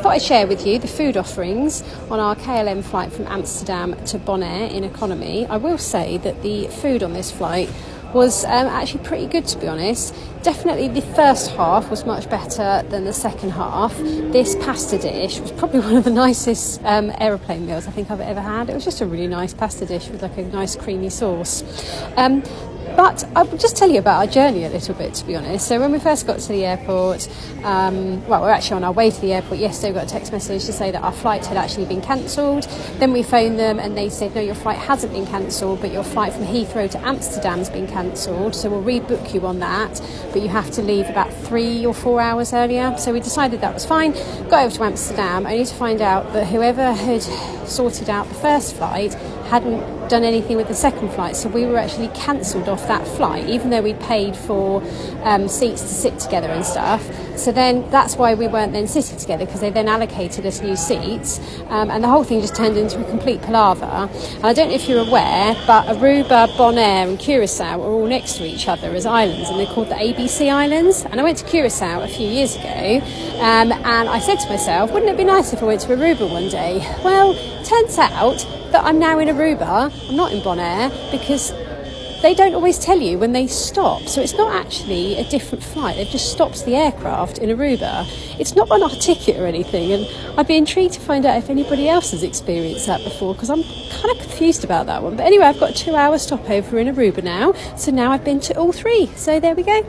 thought I'd share with you the food offerings on our KLM flight from Amsterdam to Bonaire in economy. I will say that the food on this flight was actually pretty good, to be honest. Definitely the first half was much better than the second half. This pasta dish was probably one of the nicest aeroplane meals I think I've ever had. It was just a really nice pasta dish with like a nice creamy sauce. But I will just tell you about our journey a little bit, to be honest. So when we first got to the airport, we're actually on our way to the airport yesterday. We got a text message to say that our flight had actually been cancelled. Then we phoned them and they said, no, your flight hasn't been cancelled, but your flight from Heathrow to Amsterdam has been cancelled. So we'll rebook you on that, but you have to leave about 3 or 4 hours earlier. So we decided that was fine. Got over to Amsterdam, only to find out that whoever had sorted out the first flight hadn't done anything with the second flight, so we were actually cancelled off that flight, even though we paid for seats to sit together and stuff. So then that's why we weren't then sitting together, because they then allocated us new seats, and the whole thing just turned into a complete palaver. And I don't know if you're aware, but Aruba, Bonaire and Curacao are all next to each other as islands, and they're called the ABC Islands. And I went to Curacao a few years ago, and I said to myself, wouldn't it be nice if I went to Aruba one day? Well, turns out that I'm now in Aruba. I'm not in Bonaire, because they don't always tell you when they stop. So it's not actually a different flight. They've just stopped the aircraft in Aruba. It's not on our ticket or anything. And I'd be intrigued to find out if anybody else has experienced that before, because I'm kind of confused about that one. But anyway, I've got a 2-hour stopover in Aruba now. So now I've been to all three. So there we go.